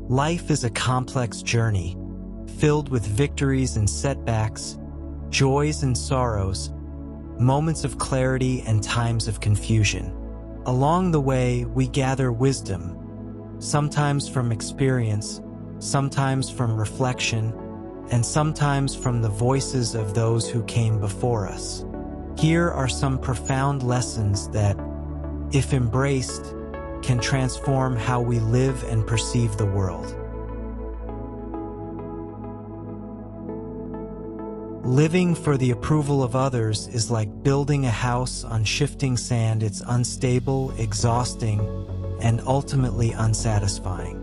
Life is a complex journey, filled with victories and setbacks, joys and sorrows, moments of clarity and times of confusion. Along the way, we gather wisdom, sometimes from experience, sometimes from reflection, and sometimes from the voices of those who came before us. Here are some profound lessons that, if embraced, can transform how we live and perceive the world. Living for the approval of others is like building a house on shifting sand. It's unstable, exhausting, and ultimately unsatisfying.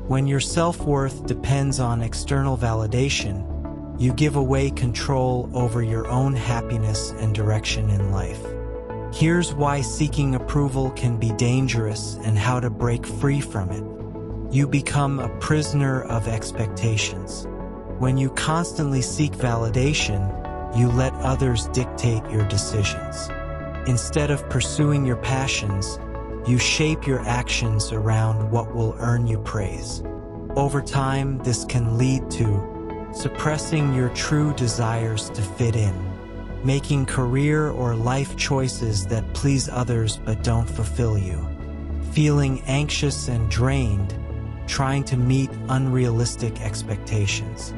When your self-worth depends on external validation, you give away control over your own happiness and direction in life. Here's why seeking approval can be dangerous and how to break free from it. You become a prisoner of expectations. When you constantly seek validation, you let others dictate your decisions. Instead of pursuing your passions, you shape your actions around what will earn you praise. Over time, this can lead to suppressing your true desires to fit in, making career or life choices that please others but don't fulfill you, feeling anxious and drained, trying to meet unrealistic expectations.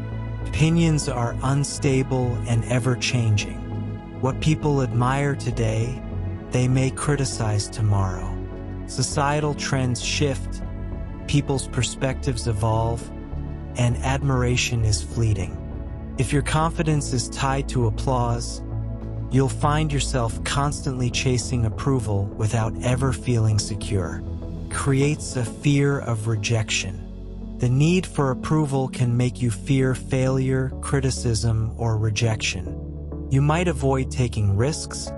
Opinions are unstable and ever-changing. What people admire today, they may criticize tomorrow. Societal trends shift, people's perspectives evolve, and admiration is fleeting. If your confidence is tied to applause, you'll find yourself constantly chasing approval without ever feeling secure. Creates a fear of rejection. The need for approval can make you fear failure, criticism, or rejection. You might avoid taking risks,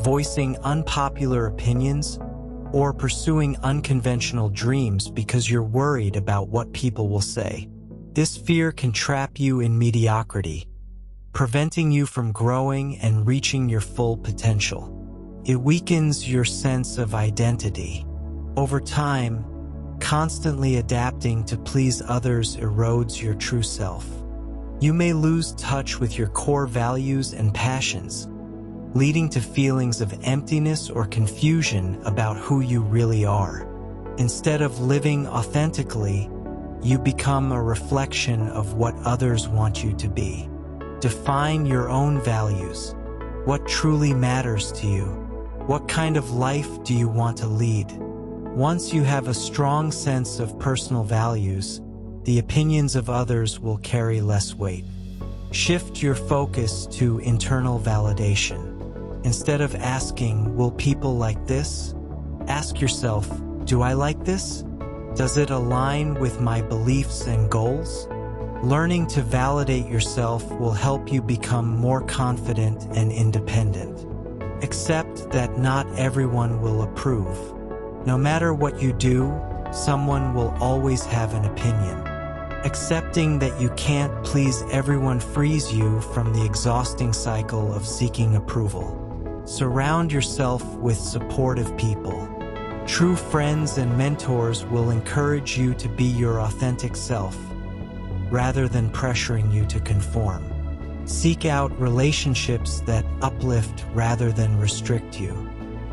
voicing unpopular opinions, or pursuing unconventional dreams because you're worried about what people will say. This fear can trap you in mediocrity, preventing you from growing and reaching your full potential. It weakens your sense of identity. Over time, constantly adapting to please others erodes your true self. You may lose touch with your core values and passions, leading to feelings of emptiness or confusion about who you really are. Instead of living authentically, you become a reflection of what others want you to be. Define your own values. What truly matters to you? What kind of life do you want to lead? Once you have a strong sense of personal values, the opinions of others will carry less weight. Shift your focus to internal validation. Instead of asking, "Will people like this?" ask yourself, "Do I like this? Does it align with my beliefs and goals?" Learning to validate yourself will help you become more confident and independent. Accept that not everyone will approve. No matter what you do, someone will always have an opinion. Accepting that you can't please everyone frees you from the exhausting cycle of seeking approval. Surround yourself with supportive people. True friends and mentors will encourage you to be your authentic self, rather than pressuring you to conform. Seek out relationships that uplift rather than restrict you.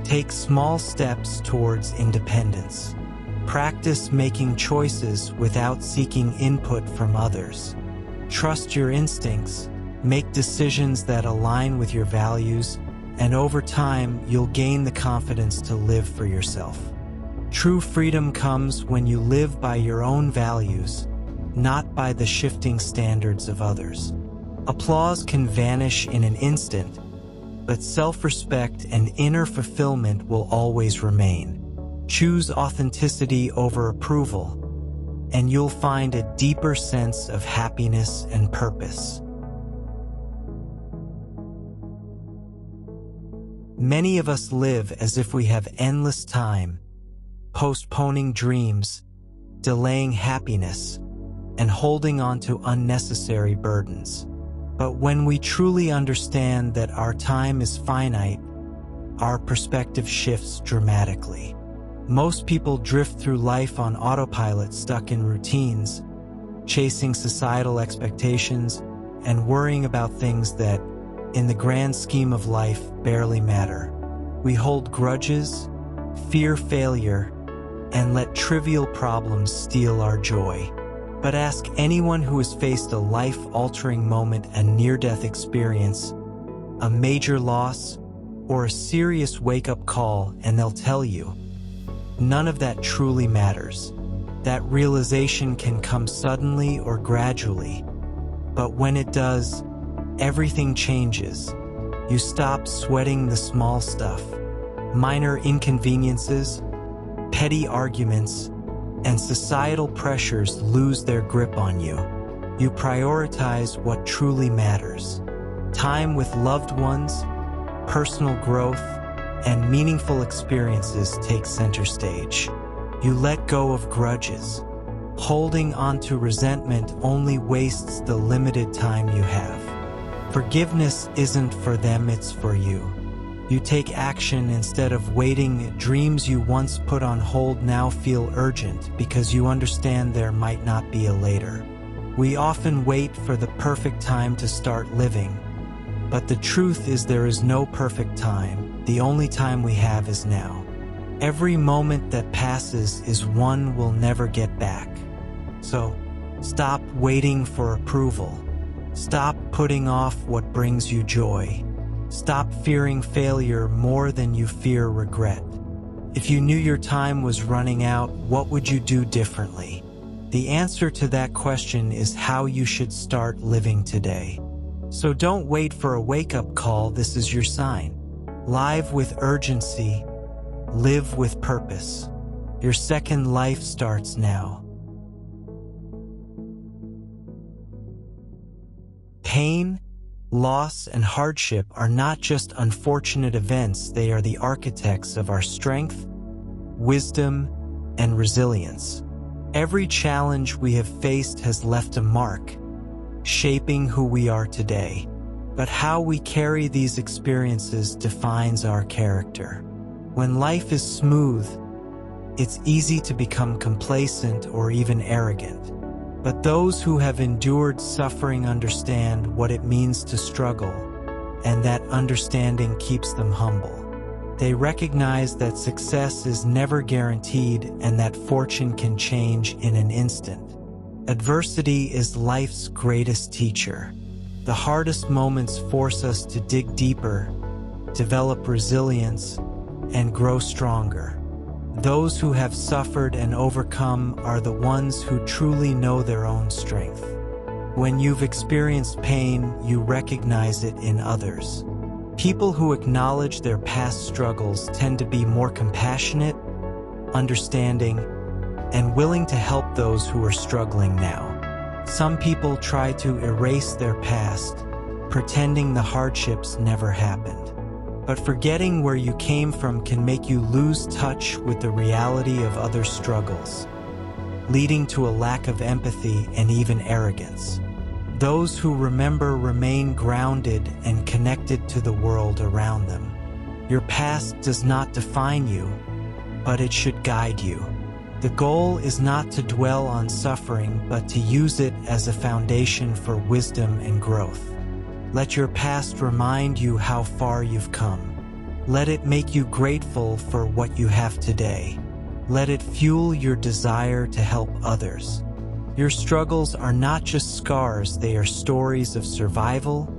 Take small steps towards independence. Practice making choices without seeking input from others. Trust your instincts, make decisions that align with your values, and over time, you'll gain the confidence to live for yourself. True freedom comes when you live by your own values, not by the shifting standards of others. Applause can vanish in an instant, but self-respect and inner fulfillment will always remain. Choose authenticity over approval, and you'll find a deeper sense of happiness and purpose. Many of us live as if we have endless time, postponing dreams, delaying happiness, and holding on to unnecessary burdens. But when we truly understand that our time is finite, our perspective shifts dramatically. Most people drift through life on autopilot, stuck in routines, chasing societal expectations, and worrying about things that, in the grand scheme of life, barely matter. We hold grudges, fear failure, and let trivial problems steal our joy. But ask anyone who has faced a life-altering moment, a near-death experience, a major loss, or a serious wake-up call, and they'll tell you, none of that truly matters. That realization can come suddenly or gradually, but when it does, everything changes. You stop sweating the small stuff, minor inconveniences, petty arguments, and societal pressures lose their grip on you. You prioritize what truly matters. Time with loved ones, personal growth, and meaningful experiences take center stage. You let go of grudges. Holding on to resentment only wastes the limited time you have. Forgiveness isn't for them, it's for you. You take action instead of waiting. Dreams you once put on hold now feel urgent because you understand there might not be a later. We often wait for the perfect time to start living, but the truth is there is no perfect time. The only time we have is now. Every moment that passes is one we'll never get back. So, stop waiting for approval. Stop putting off what brings you joy. Stop fearing failure more than you fear regret. If you knew your time was running out, what would you do differently? The answer to that question is how you should start living today. So don't wait for a wake-up call, this is your sign. Live with urgency, live with purpose. Your second life starts now. Pain, loss, and hardship are not just unfortunate events, they are the architects of our strength, wisdom, and resilience. Every challenge we have faced has left a mark, shaping who we are today. But how we carry these experiences defines our character. When life is smooth, it's easy to become complacent or even arrogant. But those who have endured suffering understand what it means to struggle, and that understanding keeps them humble. They recognize that success is never guaranteed and that fortune can change in an instant. Adversity is life's greatest teacher. The hardest moments force us to dig deeper, develop resilience, and grow stronger. Those who have suffered and overcome are the ones who truly know their own strength. When you've experienced pain, you recognize it in others. People who acknowledge their past struggles tend to be more compassionate, understanding, and willing to help those who are struggling now. Some people try to erase their past, pretending the hardships never happened. But forgetting where you came from can make you lose touch with the reality of others' struggles, leading to a lack of empathy and even arrogance. Those who remember remain grounded and connected to the world around them. Your past does not define you, but it should guide you. The goal is not to dwell on suffering, but to use it as a foundation for wisdom and growth. Let your past remind you how far you've come. Let it make you grateful for what you have today. Let it fuel your desire to help others. Your struggles are not just scars, they are stories of survival,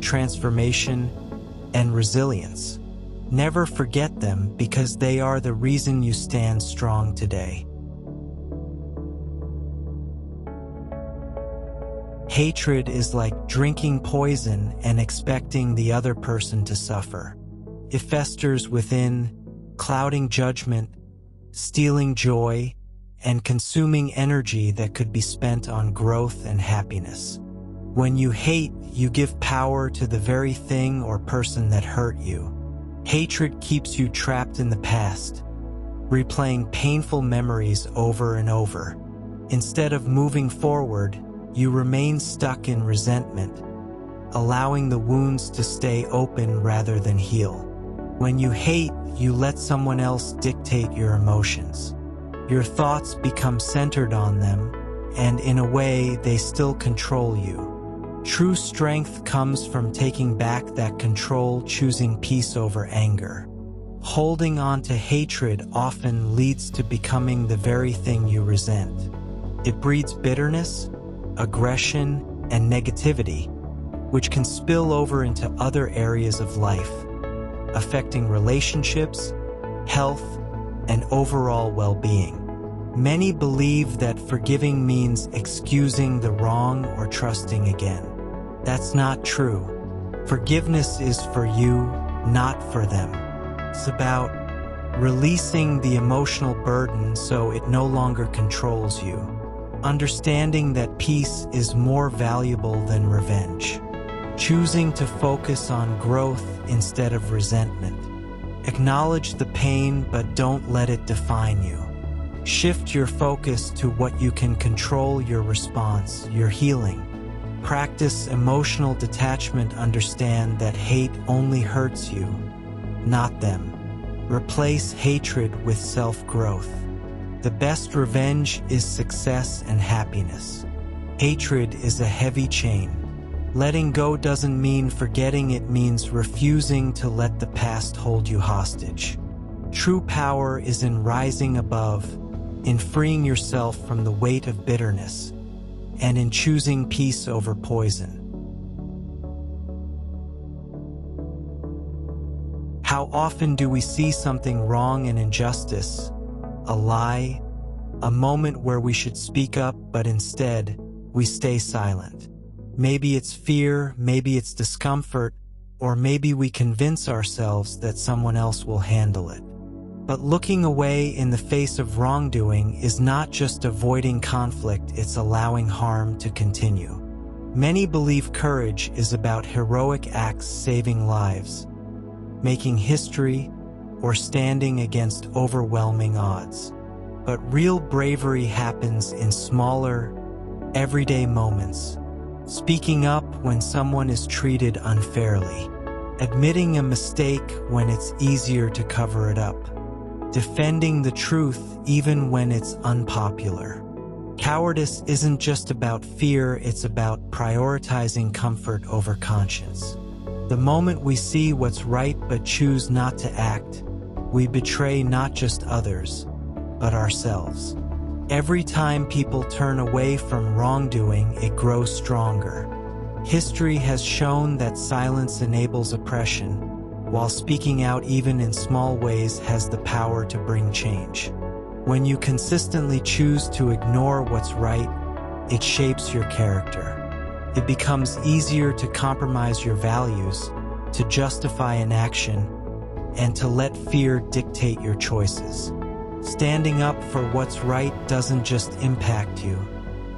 transformation, and resilience. Never forget them because they are the reason you stand strong today. Hatred is like drinking poison and expecting the other person to suffer. It festers within, clouding judgment, stealing joy, and consuming energy that could be spent on growth and happiness. When you hate, you give power to the very thing or person that hurt you. Hatred keeps you trapped in the past, replaying painful memories over and over. Instead of moving forward, you remain stuck in resentment, allowing the wounds to stay open rather than heal. When you hate, you let someone else dictate your emotions. Your thoughts become centered on them, and in a way, they still control you. True strength comes from taking back that control, choosing peace over anger. Holding on to hatred often leads to becoming the very thing you resent. It breeds bitterness, aggression, and negativity, which can spill over into other areas of life, affecting relationships, health, and overall well-being. Many believe that forgiving means excusing the wrong or trusting again. That's not true. Forgiveness is for you, not for them. It's about releasing the emotional burden so it no longer controls you. Understanding that peace is more valuable than revenge. Choosing to focus on growth instead of resentment. Acknowledge the pain, but don't let it define you. Shift your focus to what you can control: your response, your healing. Practice emotional detachment. Understand that hate only hurts you, not them. Replace hatred with self-growth. The best revenge is success and happiness. Hatred is a heavy chain. Letting go doesn't mean forgetting, it means refusing to let the past hold you hostage. True power is in rising above, in freeing yourself from the weight of bitterness, and in choosing peace over poison. How often do we see something wrong, an injustice, a lie, a moment where we should speak up, but instead we stay silent? Maybe it's fear, maybe it's discomfort, or maybe we convince ourselves that someone else will handle it. But looking away in the face of wrongdoing is not just avoiding conflict, it's allowing harm to continue. Many believe courage is about heroic acts, saving lives, making history, or standing against overwhelming odds. But real bravery happens in smaller, everyday moments. Speaking up when someone is treated unfairly. Admitting a mistake when it's easier to cover it up. Defending the truth even when it's unpopular. Cowardice isn't just about fear, it's about prioritizing comfort over conscience. The moment we see what's right but choose not to act, we betray not just others, but ourselves. Every time people turn away from wrongdoing, it grows stronger. History has shown that silence enables oppression, while speaking out even in small ways has the power to bring change. When you consistently choose to ignore what's right, it shapes your character. It becomes easier to compromise your values, to justify inaction, and to let fear dictate your choices. Standing up for what's right doesn't just impact you,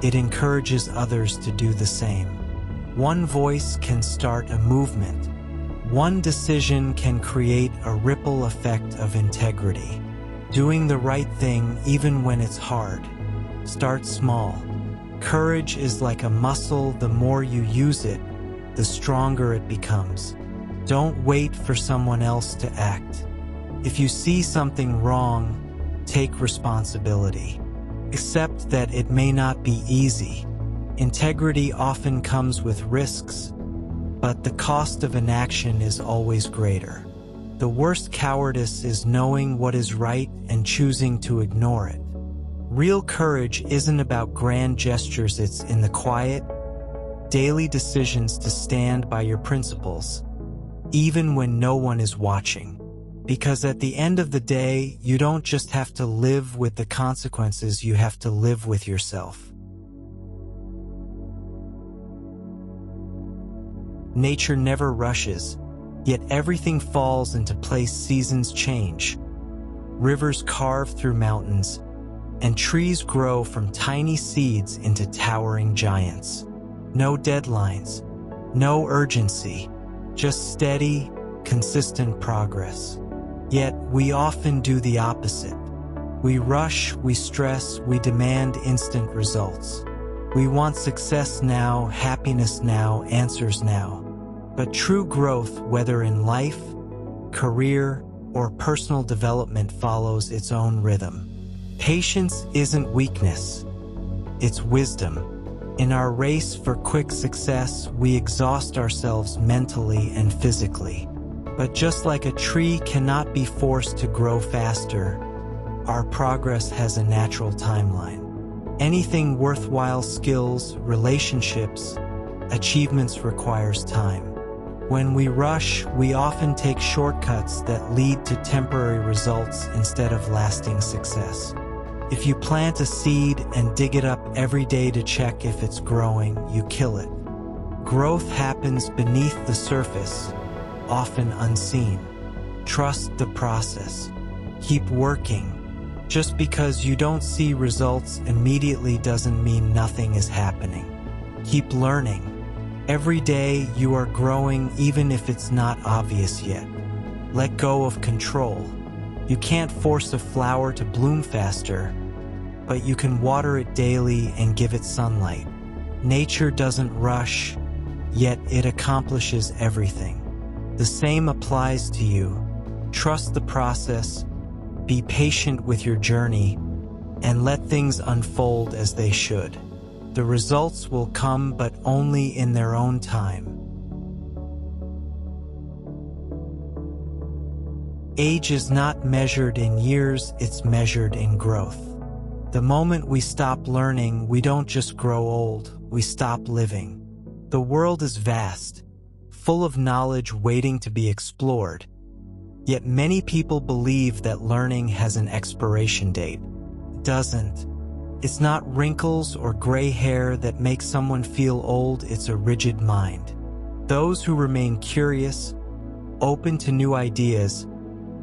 it encourages others to do the same. One voice can start a movement. One decision can create a ripple effect of integrity. Doing the right thing even when it's hard. Start small. Courage is like a muscle. The more you use it, the stronger it becomes. Don't wait for someone else to act. If you see something wrong, take responsibility. Accept that it may not be easy. Integrity often comes with risks, but the cost of inaction is always greater. The worst cowardice is knowing what is right and choosing to ignore it. Real courage isn't about grand gestures, it's in the quiet, daily decisions to stand by your principles, even when no one is watching. Because at the end of the day, you don't just have to live with the consequences, you have to live with yourself. Nature never rushes, yet everything falls into place. Seasons change, rivers carve through mountains, and trees grow from tiny seeds into towering giants. No deadlines, no urgency, just steady, consistent progress. Yet we often do the opposite. We rush, we stress, we demand instant results. We want success now, happiness now, answers now. But true growth, whether in life, career, or personal development follows its own rhythm. Patience isn't weakness, it's wisdom. In our race for quick success, we exhaust ourselves mentally and physically. But just like a tree cannot be forced to grow faster, our progress has a natural timeline. Anything worthwhile, skills, relationships, achievements requires time. When we rush, we often take shortcuts that lead to temporary results instead of lasting success. If you plant a seed and dig it up every day to check if it's growing, you kill it. Growth happens beneath the surface, often unseen. Trust the process. Keep working. Just because you don't see results immediately doesn't mean nothing is happening. Keep learning. Every day you are growing even if it's not obvious yet. Let go of control. You can't force a flower to bloom faster, but you can water it daily and give it sunlight. Nature doesn't rush, yet it accomplishes everything. The same applies to you. Trust the process, be patient with your journey, and let things unfold as they should. The results will come, but only in their own time. Age is not measured in years, it's measured in growth. The moment we stop learning, we don't just grow old, we stop living. The world is vast, full of knowledge waiting to be explored. Yet many people believe that learning has an expiration date. It doesn't. It's not wrinkles or gray hair that make someone feel old, it's a rigid mind. Those who remain curious, open to new ideas,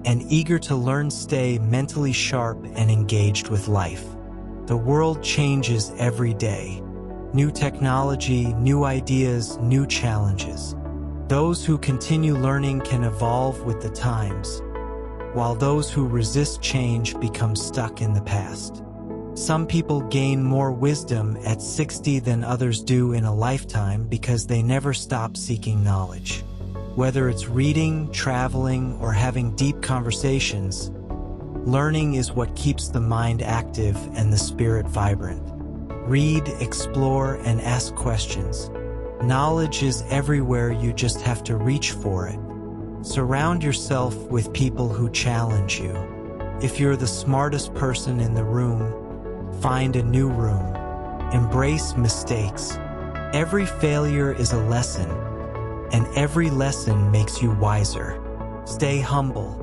and eager to learn stay mentally sharp and engaged with life. The world changes every day. New technology, new ideas, new challenges. Those who continue learning can evolve with the times, while those who resist change become stuck in the past. Some people gain more wisdom at 60 than others do in a lifetime because they never stop seeking knowledge. Whether it's reading, traveling, or having deep conversations, learning is what keeps the mind active and the spirit vibrant. Read, explore, and ask questions. Knowledge is everywhere, you just have to reach for it. Surround yourself with people who challenge you. If you're the smartest person in the room, find a new room. Embrace mistakes. Every failure is a lesson, and every lesson makes you wiser. Stay humble.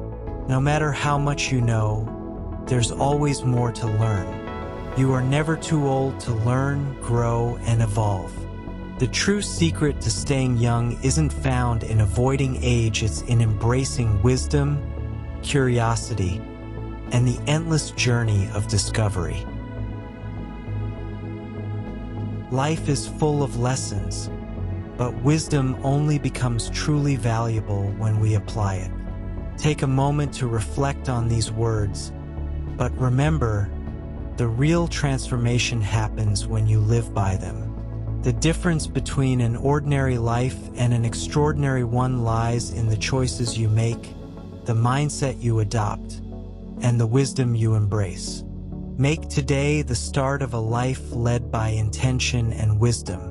No matter how much you know, there's always more to learn. You are never too old to learn, grow, and evolve. The true secret to staying young isn't found in avoiding age, it's in embracing wisdom, curiosity, and the endless journey of discovery. Life is full of lessons, but wisdom only becomes truly valuable when we apply it. Take a moment to reflect on these words, but remember, the real transformation happens when you live by them. The difference between an ordinary life and an extraordinary one lies in the choices you make, the mindset you adopt, and the wisdom you embrace. Make today the start of a life led by intention and wisdom.